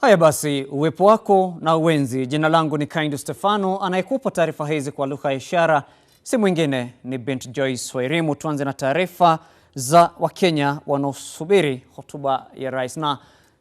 Haya basi, uwepo wako na uwenzi. Jina langu ni Kaindo Stefano, anayekupa taarifa hizi kwa lugha ya ishara si mwingine ni Binti Joyce Wairimu. Tuanze na taarifa za Wakenya wanaosubiri hotuba ya rais. Na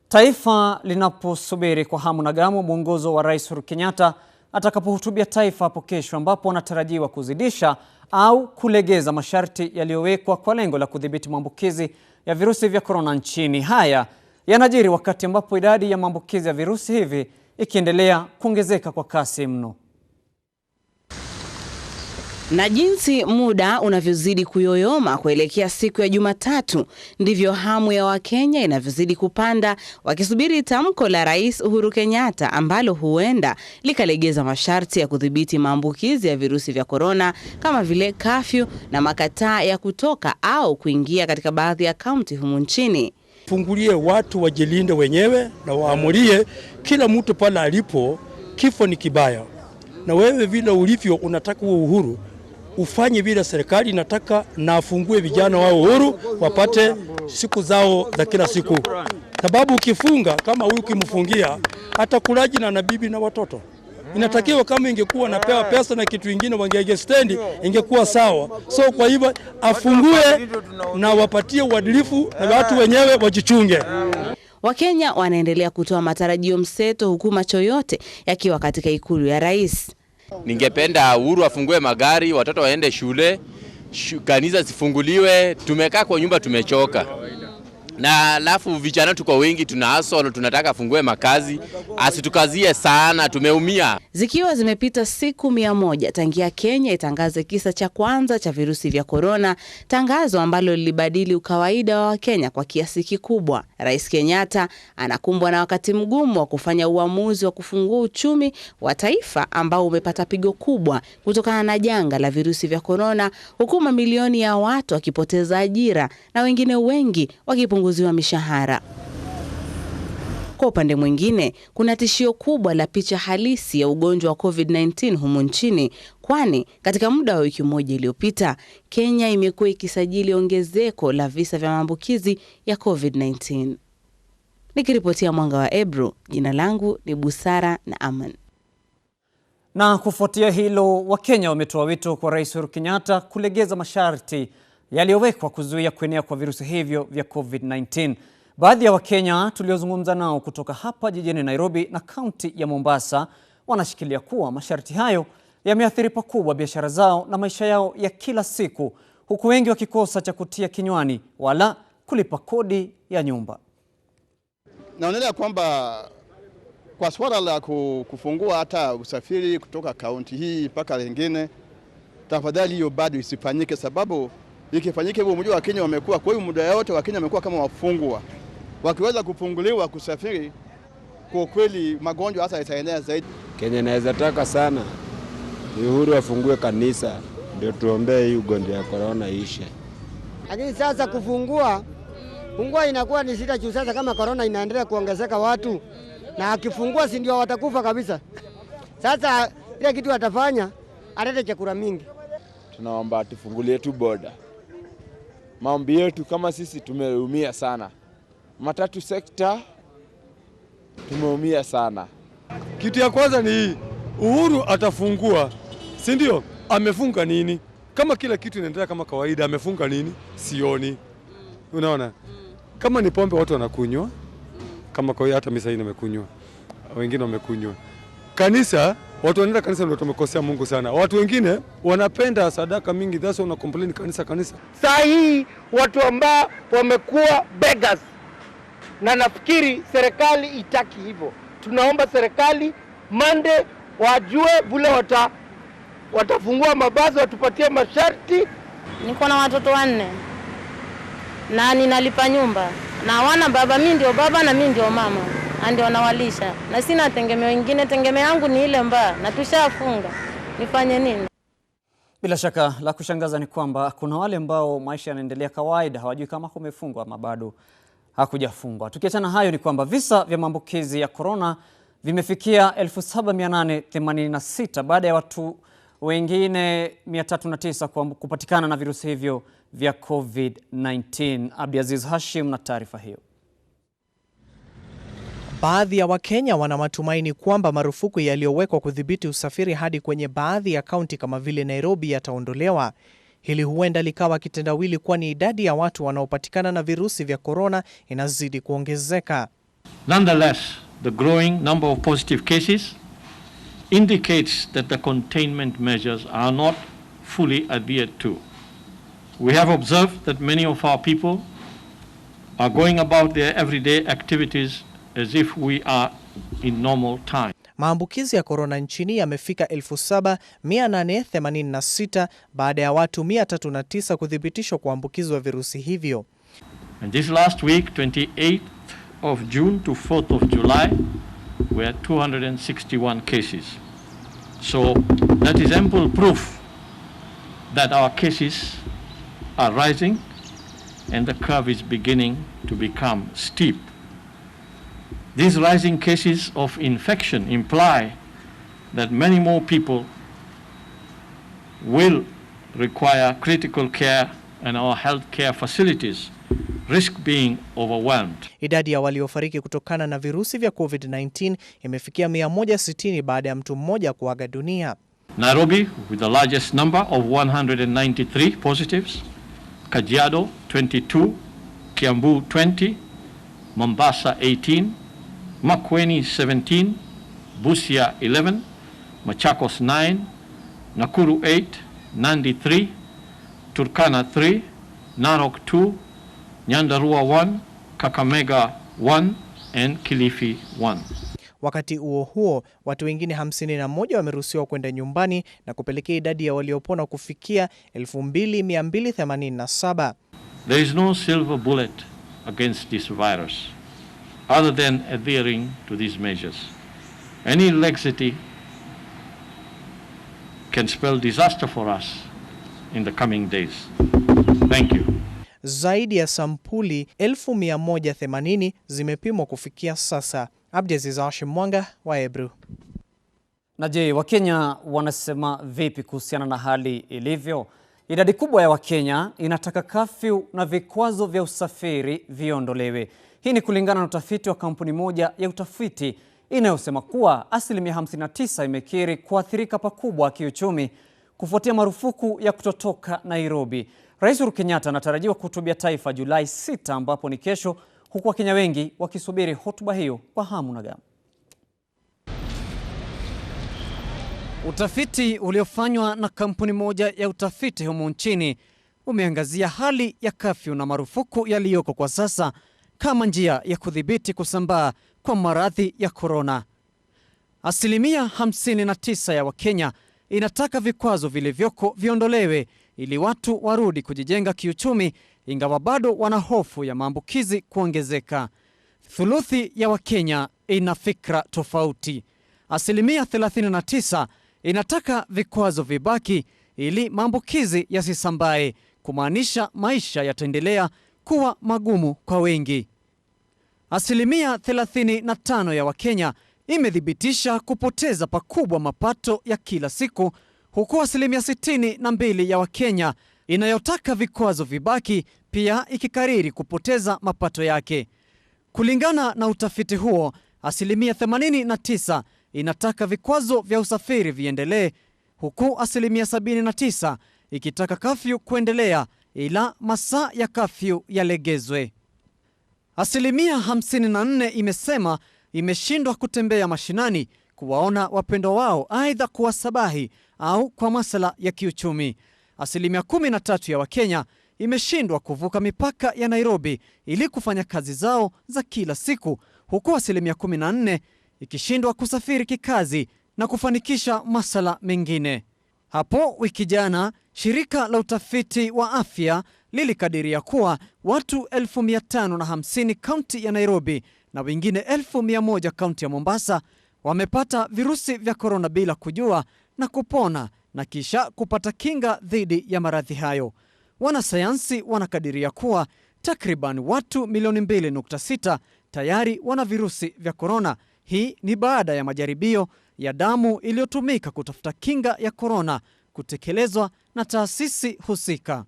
taifa linaposubiri kwa hamu na gamu mwongozo wa Rais Uhuru Kenyatta atakapohutubia taifa hapo kesho, ambapo anatarajiwa kuzidisha au kulegeza masharti yaliyowekwa kwa lengo la kudhibiti maambukizi ya virusi vya korona nchini. Haya yanajiri wakati ambapo idadi ya maambukizi ya virusi hivi ikiendelea kuongezeka kwa kasi mno. Na jinsi muda unavyozidi kuyoyoma kuelekea siku ya Jumatatu, ndivyo hamu ya Wakenya inavyozidi kupanda, wakisubiri tamko la Rais Uhuru Kenyatta ambalo huenda likalegeza masharti ya kudhibiti maambukizi ya virusi vya korona, kama vile kafyu na makataa ya kutoka au kuingia katika baadhi ya kaunti humu nchini. Fungulie watu wajilinde wenyewe na waamulie kila mtu pale alipo. Kifo ni kibaya, na wewe vile ulivyo unataka uhuru, ufanye vile serikali inataka, na afungue vijana wao uhuru wapate siku zao za kila siku. Sababu ukifunga kama huyu, kimfungia atakulaji na bibi na watoto. Inatakiwa kama ingekuwa napewa pesa na kitu kingine wangege stendi ingekuwa sawa. So kwa hivyo afungue na wapatie uadilifu na watu wenyewe wajichunge. Wakenya wanaendelea kutoa matarajio mseto, huku macho yote yakiwa katika ikulu ya rais. Ningependa Uhuru afungue magari, watoto waende shule, kanisa zifunguliwe. Tumekaa kwa nyumba tumechoka. Na alafu vijana tuko wengi, tuna hustle, tunataka afungue makazi, asitukazie sana, tumeumia. Zikiwa zimepita siku 100 tangia Kenya itangaze kisa cha kwanza cha virusi vya korona, tangazo ambalo lilibadili ukawaida wa Wakenya kwa kiasi kikubwa, Rais Kenyatta anakumbwa na wakati mgumu wa kufanya uamuzi wa kufungua uchumi wa taifa ambao umepata pigo kubwa kutokana na janga la virusi vya korona, huku mamilioni ya watu wakipoteza ajira na wengine wengi wakipunguziwa mishahara. Kwa upande mwingine, kuna tishio kubwa la picha halisi ya ugonjwa wa COVID-19 humu nchini, kwani katika muda wa wiki moja iliyopita, Kenya imekuwa ikisajili ongezeko la visa vya maambukizi ya COVID-19. Nikiripotia Mwanga wa Ebru, jina langu ni Busara na Aman. Na kufuatia hilo, Wakenya wametoa wito kwa Rais Uhuru Kenyatta kulegeza masharti yaliyowekwa kuzuia kuenea kwa virusi hivyo vya COVID-19. Baadhi ya Wakenya tuliozungumza nao kutoka hapa jijini Nairobi na kaunti ya Mombasa wanashikilia kuwa masharti hayo yameathiri pakubwa biashara zao na maisha yao ya kila siku, huku wengi wakikosa cha kutia kinywani wala kulipa kodi ya nyumba. Naonelea kwamba kwa swala la kufungua hata usafiri kutoka kaunti hii mpaka lingine, tafadhali hiyo bado isifanyike, sababu ikifanyike hivyo mjua Wakenya wamekuwa kwa hiyo muda yote Wakenya wamekuwa kama wafungwa. Wakiweza kufunguliwa kusafiri, kwa kweli magonjwa hasa yataenea zaidi. Kenya naweza taka sana Uhuru afungue kanisa, ndio tuombee hii ugonjwa ya corona ishe. Lakini sasa kufungua inakuwa ni shida juu sasa kama corona inaendelea kuongezeka watu, na akifungua si ndio watakufa kabisa. Sasa ile kitu atafanya alete chakula mingi. Tunaomba tufungulie tu boda. Maombi yetu kama sisi tumeumia sana. Matatu sekta tumeumia sana. Kitu ya kwanza ni hii, Uhuru atafungua, si ndio? Amefunga nini? Kama kila kitu inaendelea kama kawaida, amefunga nini? Sioni. Unaona? Kama ni pombe watu wanakunywa, kama kwa hiyo hata misa hii nimekunywa, wengine wamekunywa. Kanisa, watu wanaenda kanisa ndio tumekosea Mungu sana. Watu wengine wanapenda sadaka mingi, that's why complain kanisa. Saa hii watu ambao wamekuwa beggars, na nafikiri serikali itaki hivyo. Tunaomba serikali Monday wajue vile watafungua mabasi, watupatie masharti. Niko na watoto 4 na ninalipa nyumba, na wana baba, mimi ndio baba na mimi ndio mama, ndio nawalisha, na sina tegemeo lingine. Tegemeo yangu ni ile mbaya, na tushafunga, nifanye nini? Bila shaka la kushangaza ni kwamba kuna wale ambao maisha yanaendelea kawaida, hawajui kama kumefungwa ama bado hakujafungwa. Tukiachana hayo ni kwamba visa vya maambukizi ya corona vimefikia 7886 baada ya watu wengine 309 kupatikana na virusi hivyo vya COVID-19. Abdiaziz Hashim na taarifa hiyo. Baadhi ya Wakenya wana matumaini kwamba marufuku yaliyowekwa kudhibiti usafiri hadi kwenye baadhi ya kaunti kama vile Nairobi yataondolewa. Hili huenda likawa kitendawili kwani idadi ya watu wanaopatikana na virusi vya corona inazidi kuongezeka. Nonetheless, the growing number of positive cases indicates that the containment measures are not fully adhered to. We have observed that many of our people are going about their everyday activities as if we are in normal time. Maambukizi ya corona nchini yamefika 7,886 baada ya watu 309 kuthibitishwa kuambukizwa virusi hivyo. And this last week, 28th of June to 4th of July, we had 261 cases. So that is ample proof that our cases are rising and the curve is beginning to become steep. These rising cases of infection imply that many more people will require critical care and our healthcare facilities risk being overwhelmed. Idadi ya waliofariki kutokana na virusi vya COVID-19 imefikia 160 baada ya mtu mmoja kuaga dunia. Nairobi with the largest number of 193 positives, Kajiado 22, Kiambu 20, Mombasa 18, Makueni 17, Busia 11, Machakos 9, Nakuru 8, Nandi 3, Turkana 3, Narok 2, Nyandarua 1, Kakamega 1 and Kilifi 1. Wakati huo, watu wengine 51 wameruhusiwa kwenda nyumbani na kupelekea idadi ya waliopona kufikia 2,287. There is no silver bullet against this virus other than adhering to these measures. Any laxity can spell disaster for us in the coming days. Thank you. Zaidi ya sampuli 1,180 zimepimwa kufikia sasa. Abdiaziz Mwanga wa Ebru. Na je, Wakenya wanasema vipi kuhusiana na hali ilivyo? Idadi kubwa ya Wakenya inataka kafyu na vikwazo vya usafiri viondolewe. Hii ni kulingana na utafiti wa kampuni moja ya utafiti inayosema kuwa 59% imekiri kuathirika pakubwa kiuchumi kufuatia marufuku ya kutotoka Nairobi. Rais Uhuru Kenyatta anatarajiwa kuhutubia taifa Julai 6 ambapo ni kesho, huku Wakenya wengi wakisubiri hotuba hiyo kwa hamu na gamu. Utafiti uliofanywa na kampuni moja ya utafiti humu nchini umeangazia hali ya kafyu na marufuku yaliyoko kwa sasa kama njia ya kudhibiti kusambaa kwa maradhi ya corona. 59% ya Wakenya inataka vikwazo vilivyoko viondolewe ili watu warudi kujijenga kiuchumi, ingawa bado wana hofu ya maambukizi kuongezeka. Thuluthi ya Wakenya ina fikra tofauti. 39% inataka vikwazo vibaki ili maambukizi yasisambae, kumaanisha maisha yataendelea kuwa magumu kwa wengi. 35% ya Wakenya imethibitisha kupoteza pakubwa mapato ya kila siku, huku 62% ya Wakenya inayotaka vikwazo vibaki pia ikikariri kupoteza mapato yake. Kulingana na utafiti huo, 89% inataka vikwazo vya usafiri viendelee, huku 79% ikitaka kafyu kuendelea ila masaa ya kafyu yalegezwe. 54% imesema imeshindwa kutembea mashinani kuwaona wapendwa wao, aidha kuwasabahi au kwa masuala ya kiuchumi. 13% ya Wakenya imeshindwa kuvuka mipaka ya Nairobi ili kufanya kazi zao za kila siku, huku 14% ikishindwa kusafiri kikazi na kufanikisha masuala mengine. Hapo wiki jana, shirika la utafiti wa afya lilikadiria kuwa watu 550 kaunti ya Nairobi na wengine 1,100 kaunti ya Mombasa wamepata virusi vya corona bila kujua na kupona na kisha kupata kinga dhidi ya maradhi hayo. Wanasayansi wanakadiria kuwa takriban watu milioni 2.6 tayari wana virusi vya corona. Hii ni baada ya majaribio ya damu iliyotumika kutafuta kinga ya corona kutekelezwa na taasisi husika.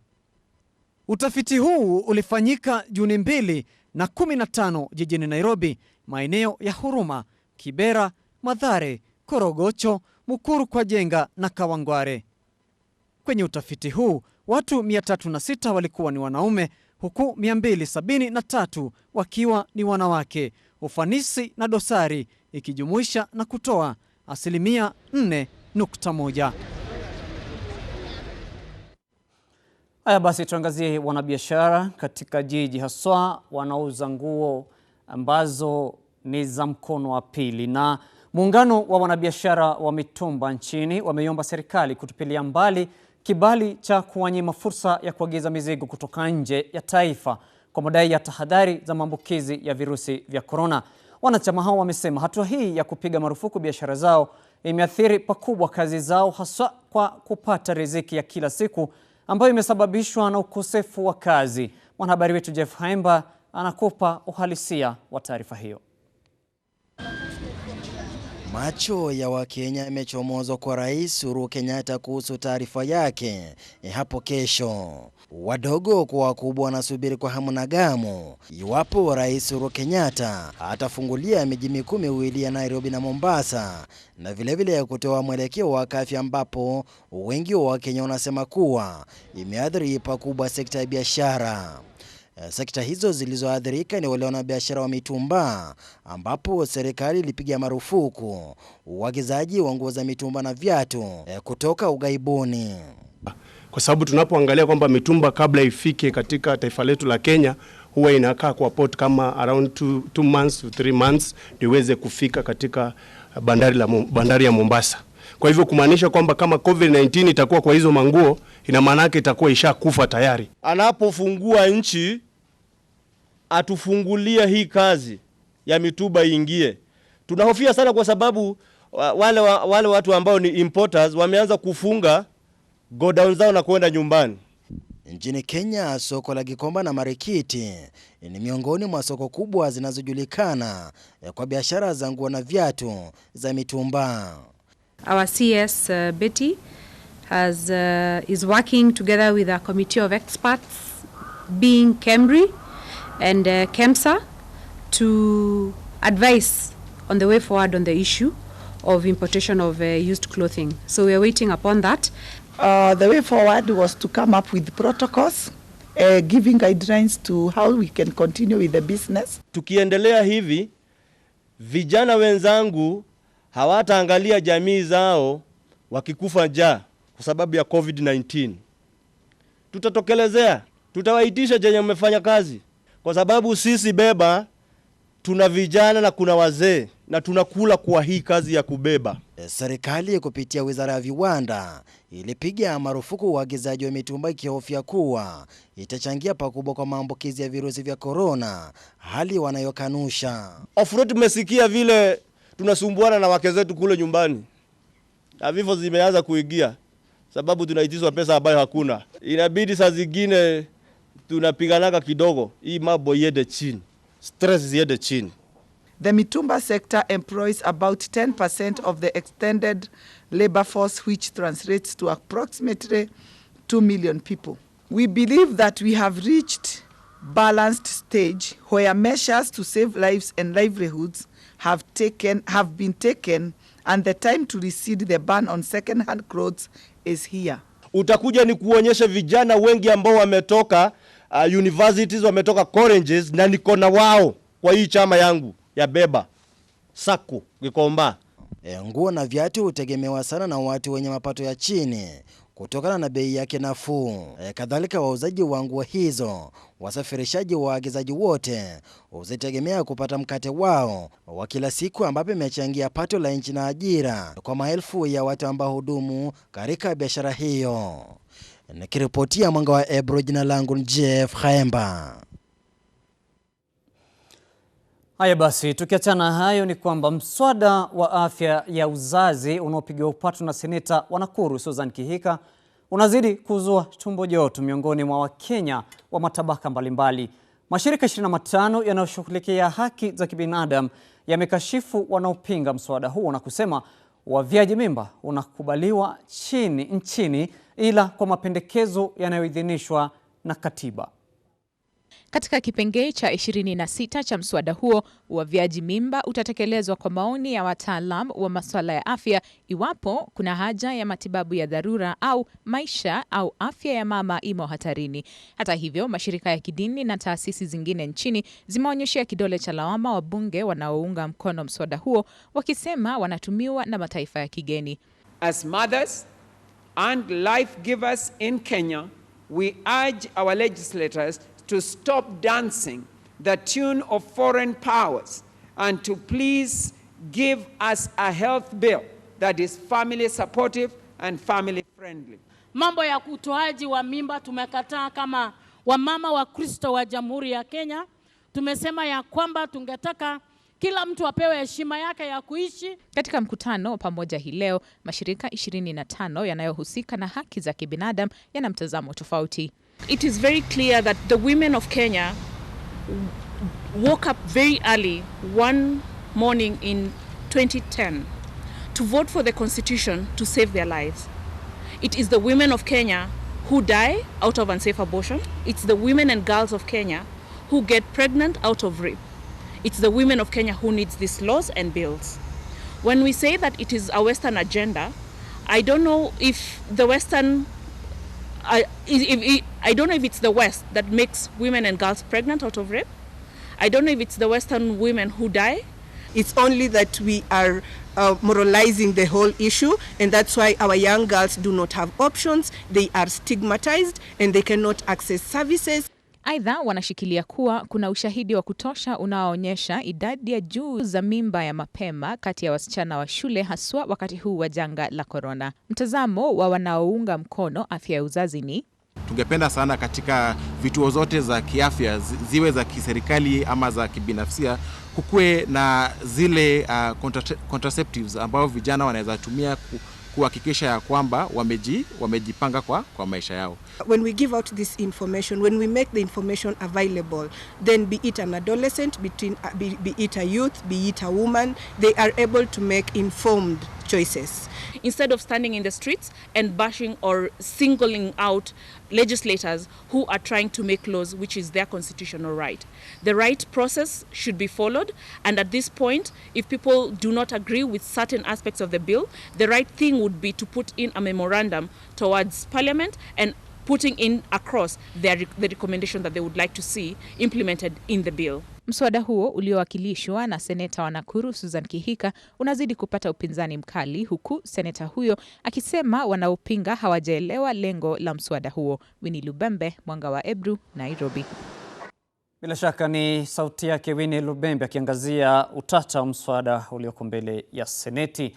Utafiti huu ulifanyika Juni 2 na 15 jijini Nairobi maeneo ya Huruma, Kibera, Mathare, Korogocho, Mukuru kwa Jenga na Kawangware. Kwenye utafiti huu, watu 306 walikuwa ni wanaume huku 273 wakiwa ni wanawake. Ufanisi na dosari ikijumuisha na kutoa 4.1%. Haya basi, tuangazie wanabiashara katika jiji, haswa wanauza nguo ambazo ni za mkono wa pili. Na muungano wa wanabiashara wa mitumba nchini wameiomba serikali kutupilia mbali kibali cha kuwanyima fursa ya kuagiza mizigo kutoka nje ya taifa kwa madai ya tahadhari za maambukizi ya virusi vya korona. Wanachama hao wamesema hatua hii ya kupiga marufuku biashara zao imeathiri pakubwa kazi zao, hasa kwa kupata riziki ya kila siku ambayo imesababishwa na ukosefu wa kazi. Mwanahabari wetu Jeff Haimba anakupa uhalisia wa taarifa hiyo. Macho ya Wakenya yamechomozwa kwa Rais Uhuru Kenyatta kuhusu taarifa yake hapo kesho. Wadogo kwa wakubwa wanasubiri kwa hamu na gamu iwapo Rais Uhuru Kenyatta atafungulia miji mikuu miwili ya Nairobi na Mombasa, na vilevile kutoa mwelekeo wa afya, ambapo wengi wa Wakenya wanasema kuwa imeathiri pakubwa sekta ya biashara. Sekta hizo zilizoathirika ni wale wanabiashara wa mitumba, ambapo serikali ilipiga marufuku uagizaji wa nguo za mitumba na viatu kutoka ughaibuni. Kwa sababu tunapoangalia kwamba mitumba kabla ifike katika taifa letu la Kenya huwa inakaa kwa port kama around 2 months to 3 months ndio iweze kufika katika bandari ya Mombasa. Kwa hivyo kumaanisha kwamba kama COVID-19 itakuwa kwa hizo manguo, ina maana yake itakuwa ishakufa tayari. Anapofungua nchi atufungulia hii kazi ya mitumba iingie. Tunahofia sana kwa sababu wale watu ambao ni importers wameanza kufunga godown zao na kwenda nyumbani. Nchini Kenya, soko la Gikomba na Marikiti ni miongoni mwa soko kubwa zinazojulikana kwa biashara za nguo na viatu za mitumba. Our CS Betty is working together with a committee of experts, being KEMRI and KEMSA, to advise on the way forward on the issue of importation of used clothing. So we are waiting upon that. The way forward was to come up with protocols, giving guidelines to how we can continue with the business. Tukiendelea hivi, vijana wenzangu hawataangalia jamii zao wakikufa njaa kwa sababu ya COVID-19. Tutatokelezea, tutawaitisha jenye mmefanya kazi, kwa sababu sisi beba tuna vijana na kuna wazee na tunakula kwa hii kazi ya kubeba. Serikali kupitia Wizara ya Viwanda ilipiga marufuku uagizaji wa mitumba ikihofia kuwa itachangia pakubwa kwa maambukizi ya virusi vya korona, hali wanayokanusha. Ofro tumesikia vile tunasumbuana na wake zetu kule nyumbani. Na vifo zimeanza kuingia sababu tunaitizwa pesa ambayo hakuna. Inabidi saa zingine tunapiganaga kidogo hii mambo iende chini. Stress iende chini. The mitumba sector employs about 10% of the extended labor force, which translates to approximately 2 million people. We believe that we have reached balanced stage where measures to save lives and livelihoods have been taken, and the time to recede the ban on second-hand clothes is here. Utakuja ni kuonyesha vijana wengi ambao wametoka universities, wametoka colleges, na niko na wao kwa hii chama yangu ya beba sako Gikomba. Nguo na viatu hutegemewa sana na watu wenye mapato ya chini kutokana na bei yake nafuu. Kadhalika wauzaji wa nguo hizo, wasafirishaji, waagizaji wote huzitegemea kupata mkate wao wa kila siku, ambapo imechangia pato la nchi na ajira kwa maelfu ya watu ambao hudumu katika biashara hiyo. Nikiripotia Mwanga wa Ebru, jina langu ni Jeff Haimba. Haya basi, tukiachana hayo ni kwamba mswada wa afya ya uzazi unaopigiwa upatu na seneta wa Nakuru Susan Kihika unazidi kuzua tumbo joto miongoni mwa Wakenya wa matabaka mbalimbali. Mashirika 25 yanayoshughulikia haki za kibinadamu yamekashifu wanaopinga mswada huu na kusema uavyaji mimba unakubaliwa nchini ila kwa mapendekezo yanayoidhinishwa na katiba. Katika kipengee cha 26 cha mswada huo, uavyaji mimba utatekelezwa kwa maoni ya wataalam wa masuala ya afya iwapo kuna haja ya matibabu ya dharura au maisha au afya ya mama imo hatarini. Hata hivyo, mashirika ya kidini na taasisi zingine nchini zimeonyeshia kidole cha lawama wabunge wanaounga mkono mswada huo, wakisema wanatumiwa na mataifa ya kigeni. As mothers and life givers in Kenya, we urge our legislators to stop dancing the tune of foreign powers and to please give us a health bill that is family supportive and family friendly. Mambo ya utoaji wa mimba tumekataa kama wamama wa Kristo wa Jamhuri ya Kenya. Tumesema ya kwamba tungetaka kila mtu apewe heshima yake ya kuishi. Katika mkutano pamoja hii leo, mashirika 25 yanayohusika na haki za kibinadamu yana mtazamo tofauti. It is very clear that the women of Kenya woke up very early one morning in 2010 to vote for the constitution to save their lives. It is the women of Kenya who die out of unsafe abortion. It's the women and girls of Kenya who get pregnant out of rape. It's the women of Kenya who needs these laws and bills. When we say that it is a Western agenda, I don't know if the Western, I don't know if it's the West that makes women and girls pregnant out of rape. I don't know if it's the Western women who die. It's only that we are moralizing the whole issue, and that's why our young girls do not have options. They are stigmatized and they cannot access services. Aidha, wanashikilia kuwa kuna ushahidi wa kutosha unaoonyesha idadi ya juu za mimba ya mapema kati ya wasichana wa shule, haswa wakati huu wa janga la korona. Mtazamo wa wanaounga mkono afya ya uzazi ni tungependa sana katika vituo zote za kiafya, ziwe za kiserikali ama za kibinafsia, kukue na zile contraceptives ambao vijana wanaweza tumia kuhakikisha ya kwamba wamejipanga kwa maisha yao. When we give out this information, when we make the information available, then be it an adolescent, be it a youth, be it a woman, they are able to make informed choices. Instead of standing in the streets and bashing or singling out legislators who are trying to make laws which is their constitutional right. The right process should be followed, and at this point, if people do not agree with certain aspects of the bill, the right thing would be to put in a memorandum towards Parliament and putting in across the recommendation that they would like to see implemented in the bill. Mswada huo uliowakilishwa na seneta wa Nakuru Susan Kihika unazidi kupata upinzani mkali, huku seneta huyo akisema wanaopinga hawajaelewa lengo la mswada huo. Winnie Lubembe, Mwanga wa Ebru, Nairobi. Bila shaka ni sauti yake Winnie Lubembe akiangazia utata wa mswada ulioko mbele ya Seneti.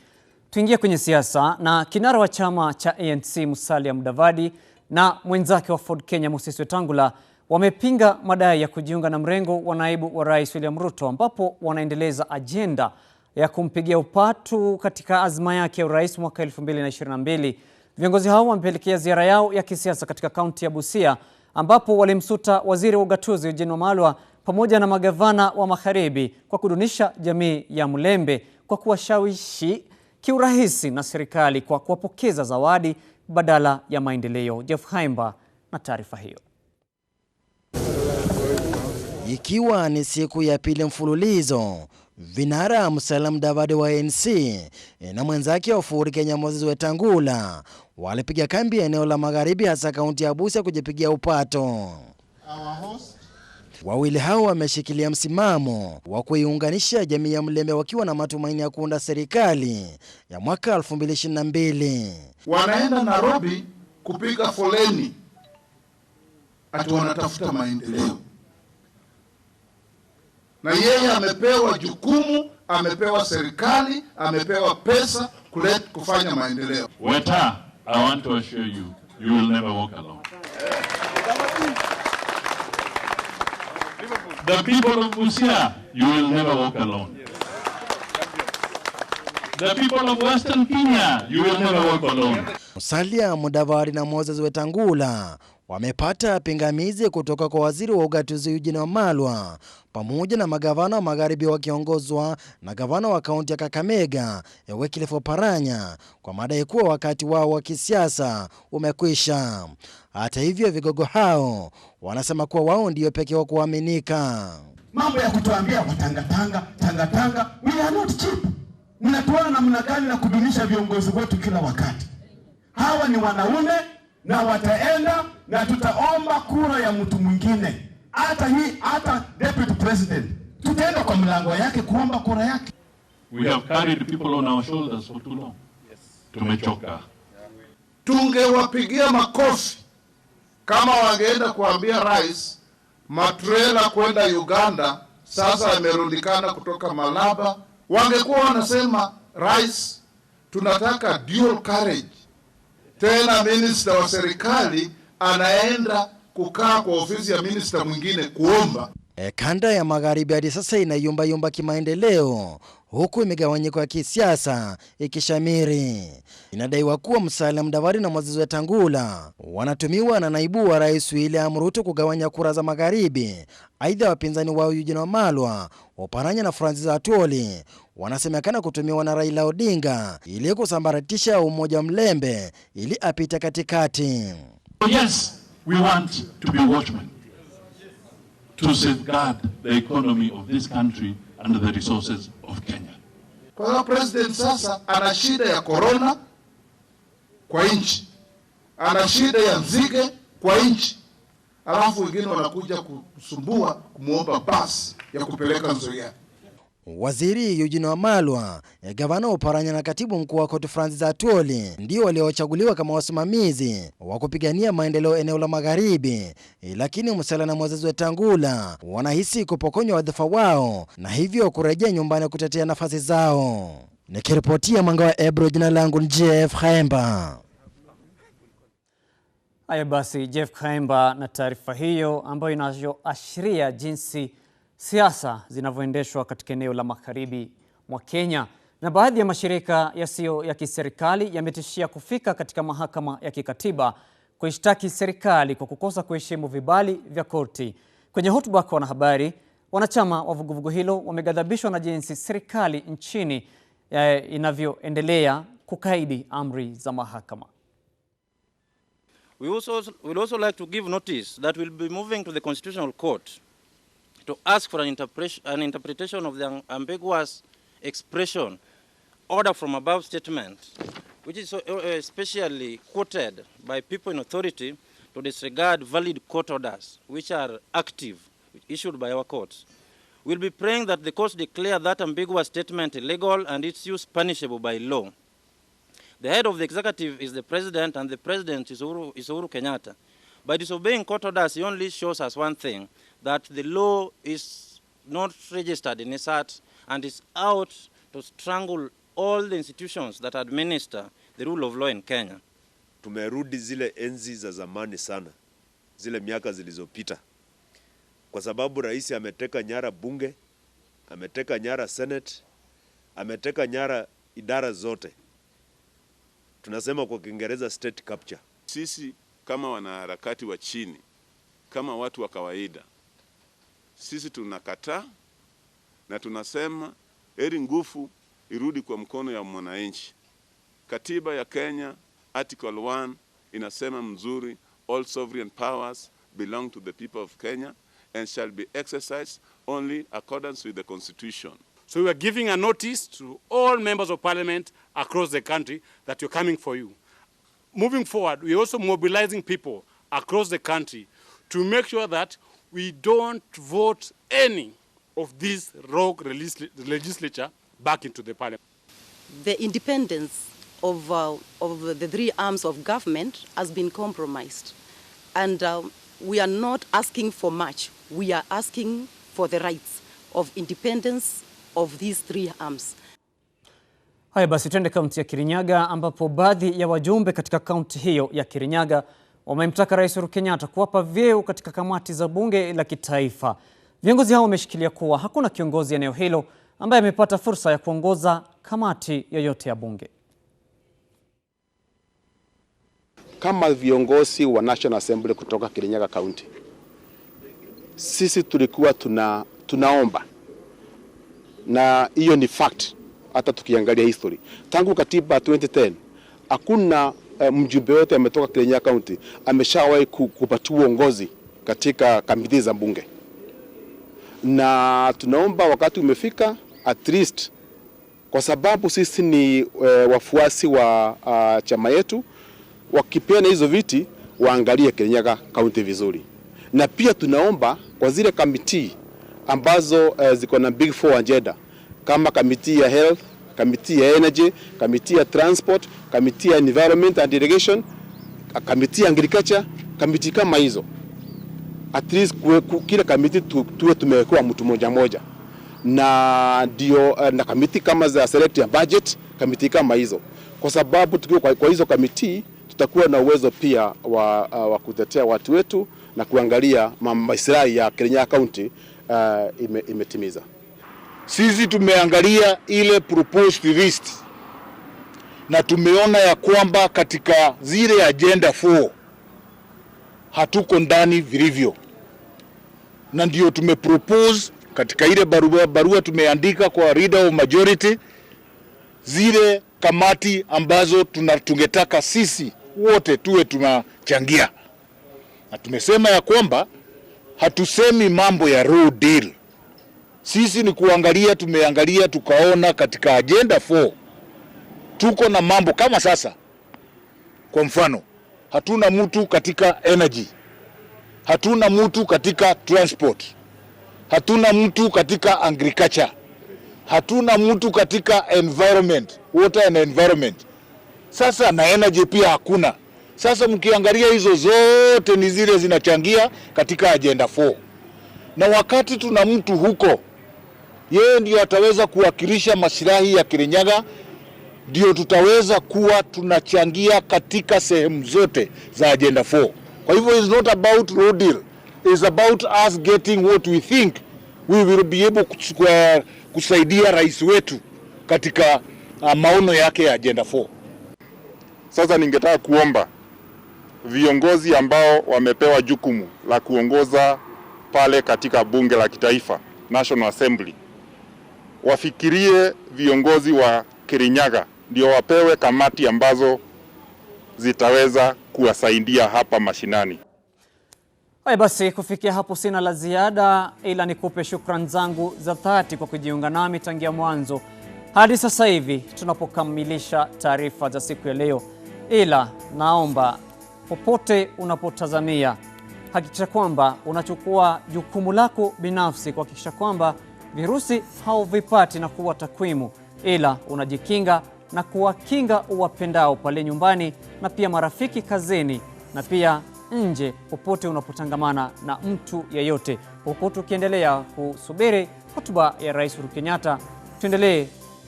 Tuingie kwenye siasa, na kinara wa chama cha ANC Musalia Mudavadi na mwenzake wa Ford Kenya Moses Wetangula wamepinga madai ya kujiunga na mrengo wa naibu wa Rais William Ruto, ambapo wanaendeleza ajenda ya kumpigia upatu katika azma yake ya urais mwaka 2022. Viongozi hao wamepelekea ziara yao ya kisiasa katika kaunti ya Busia, ambapo walimsuta waziri wa ugatuzi Eugene Wamalwa pamoja na magavana wa magharibi kwa kudunisha jamii ya Mlembe kwa kuwashawishi kiurahisi na serikali kwa kuwapokeza zawadi badala ya maendeleo. Jeff Haimba na taarifa hiyo. Ikiwa ni siku ya pili mfululizo, vinara Musalia Mudavadi wa ANC na mwenzake wa Ford Kenya Moses Wetangula walipiga kambi eneo la magharibi, hasa kaunti ya Busia, kujipigia upato. Wawili hao wameshikilia msimamo wa kuiunganisha jamii ya Mlembe, wakiwa na matumaini ya kuunda serikali ya mwaka 2022. Wanaenda Nairobi kupiga foleni ati wanatafuta maendeleo, na yeye amepewa jukumu, amepewa serikali, amepewa pesa kufanya maendeleo. Weta, I want to assure you, you will never walk alone. The people of Busia, you will never walk alone. The people of Western Kenya, you will never walk alone. Musalia Mudavadi na Moses Wetangula wamepata pingamizi kutoka kwa waziri wa ugatuzi Eugene Wamalwa pamoja na magavana wa magharibi wakiongozwa na gavana wa kaunti ya Kakamega Wycliffe Oparanya kwa madai kuwa wakati wao wa kisiasa umekwisha. Hata hivyo, vigogo hao wanasema kuwa wao ndio pekee wa kuaminika. Mambo ya kutuambia tanga, we are not cheap. Mnatuona namna gani na kudumisha viongozi wetu kila wakati. Hawa ni wanaume na wataenda na tutaomba kura ya mtu mwingine. Hata deputy president tutaenda kwa mlango yake kuomba kura yake. We have carried people on our shoulders for too long. Yes. Tumechoka. Tungewapigia makofi kama wangeenda kuambia rais matrela kwenda Uganda sasa yamerundikana kutoka Malaba. Wangekuwa wanasema rais, tunataka dual carriage. Tena minister wa serikali anaenda kukaa kwa ofisi ya minister mwingine kuomba. Kanda ya magharibi hadi sasa inayumba kimaendeleo, huku imegawanyika ya kisiasa ikishamiri. Inadaiwa kuwa Musalia Mudavadi na Moses Wetangula wanatumiwa na naibu wa rais William Ruto kugawanya kura za magharibi. Aidha, wapinzani wao Eugene Wamalwa, Oparanya na Francis Atwoli wanasemekana kutumiwa na Raila Odinga ili kusambaratisha umoja mlembe ili apite katikati. Yes, we want to be watchmen to safeguard the economy of this country and the resources of Kenya. Kwa president sasa ana shida ya corona kwa nchi, ana shida ya nzige kwa nchi, alafu wengine wanakuja kusumbua kumuomba basi ya kupeleka Nzoia. Waziri Eugene Wamalwa, gavana Oparanya na katibu mkuu wa koti Francis Atwoli ndio waliochaguliwa kama wasimamizi wa kupigania maendeleo eneo la magharibi, lakini Musalia na Moses Wetangula wanahisi kupokonywa wadhifa wao na hivyo kurejea nyumbani kutetea nafasi zao. Nikiripotia Mwanga wa Ebru, jina langu ni Jeff Khaemba. Haya basi, Jeff Khaemba na taarifa hiyo ambayo inaashiria jinsi siasa zinavyoendeshwa katika eneo la magharibi mwa Kenya. Na baadhi ya mashirika yasiyo ya kiserikali yametishia kufika katika mahakama ya kikatiba kuishtaki serikali kwa kukosa kuheshimu vibali vya korti. Kwenye hotuba kwa wanahabari, wanachama wa vuguvugu hilo wameghadhabishwa na jinsi serikali nchini inavyoendelea kukaidi amri za mahakama. We would also like to give notice that we'll be moving to the Constitutional Court to ask for an interpretation of the ambiguous expression order from above statement, which is especially quoted by people in authority to disregard valid court orders which are active, issued by our courts. We'll be praying that the courts declare that ambiguous statement illegal and its use punishable by law. The head of the executive is the president, and the president is Uhuru Kenyatta. By disobeying court orders, he only shows us one thing, that the law is not registered in his heart and is out to strangle all the institutions that administer the rule of law in Kenya. Tumerudi zile enzi za zamani sana, zile miaka zilizopita. Kwa sababu rais ameteka nyara bunge, ameteka nyara senate, ameteka nyara idara zote. Tunasema kwa Kiingereza state capture. Sisi kama wanaharakati wa chini, kama watu wa kawaida, sisi tunakataa na tunasema heri nguvu irudi kwa mkono ya mwananchi. Katiba ya Kenya article 1 inasema mzuri, all sovereign powers belong to the people of Kenya and shall be exercised only accordance with the constitution. So we are giving a notice to all members of parliament across the country that we're coming for you. Moving forward, we're also mobilizing people across the country to make sure that we don't vote any of this rogue legislature back into the parliament. The independence of the three arms of government has been compromised. And we are not asking for much. We are asking for the rights of independence of these three arms. Haya basi, twende kaunti ya Kirinyaga ambapo baadhi ya wajumbe katika kaunti hiyo ya Kirinyaga wamemtaka Rais Uhuru Kenyatta kuwapa vyeo katika kamati za bunge la kitaifa. Viongozi hao wameshikilia kuwa hakuna kiongozi eneo hilo ambaye amepata fursa ya kuongoza kamati yoyote ya bunge. kama viongozi wa National Assembly kutoka Kirinyaga County, sisi tulikuwa tunaomba, na hiyo ni fact. Hata tukiangalia history, tangu katiba 2010 hakuna mjumbe wote ametoka Kirinyaga County ameshawahi kupatiwa uongozi katika kamiti za bunge, na tunaomba wakati umefika at least, kwa sababu sisi ni wafuasi wa chama yetu, wakipeana hizo viti waangalie Kirinyaga County vizuri. Na pia tunaomba kwa zile kamiti ambazo ziko na big four agenda, kama kamiti ya health, kamiti ya energy, kamiti ya transport, kamiti ya environment and irrigation, kamiti ya agriculture, kamiti kama hizo, at least kila kamiti tuwe tumewekewa mtu moja, na ndio na kamiti kama za select ya budget, kamiti kama hizo, kwa sababu tukiwa kwa hizo kamiti tutakuwa na uwezo pia wa kutetea watu wetu na kuangalia maslahi ya Kirinyaga County imetimiza. Sisi tumeangalia ile proposed list na tumeona ya kwamba katika zile agenda 4 hatuko ndani vilivyo, na ndio tumepropose katika ile barua tumeandika kwa leader of majority zile kamati ambazo tungetaka sisi wote tuwe tunachangia. Na tumesema ya kwamba hatusemi mambo ya road deal. Sisi ni kuangalia, tumeangalia tukaona katika agenda 4 tuko na mambo kama sasa. Kwa mfano, hatuna mtu katika energy, hatuna mtu katika transport, hatuna mtu katika agriculture, hatuna mtu katika environment, water and environment. Sasa na energy pia hakuna. Sasa mkiangalia hizo zote ni zile zinachangia katika agenda 4. Na wakati tuna mtu huko, yeye ndio ataweza kuwakilisha maslahi ya Kirinyaga, ndio tutaweza kuwa tunachangia katika sehemu zote za agenda 4. Kwa hivyo it's not about road deal, it's about us getting what we think we will be able kusaidia rais wetu katika maono yake ya agenda 4. Sasa ningetaka kuomba viongozi ambao wamepewa jukumu la kuongoza pale katika bunge la kitaifa, National Assembly, wafikirie viongozi wa Kirinyaga ndio wapewe kamati ambazo zitaweza kuwasaidia hapa mashinani. Haya basi, kufikia hapo sina la ziada, ila nikupe shukrani zangu za dhati kwa kujiunga nami tangia mwanzo hadi sasa hivi tunapokamilisha taarifa za siku ya leo. Ila naomba popote unapotazamia, hakikisha kwamba unachukua jukumu lako binafsi kuhakikisha kwamba virusi hauvipati na kuwa takwimu, ila unajikinga na kuwakinga uwapendao pale nyumbani na pia marafiki kazini na pia nje, popote unapotangamana na mtu yeyote. Huku tukiendelea kusubiri hotuba ya Rais Uhuru Kenyatta, tuendelee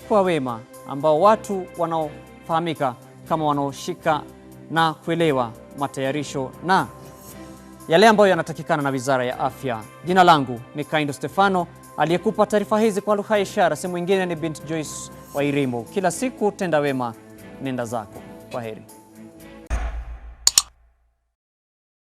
kwa wema ambao watu wanaofahamika kama wanaoshika na kuelewa matayarisho na yale ambayo yanatakikana na Wizara ya Afya. Jina langu ni Kaindo Stefano, aliyekupa taarifa hizi kwa lugha ya ishara si mwingine ni Binti Joyce Wairimu. Kila siku tenda wema, nenda zako. Kwaheri.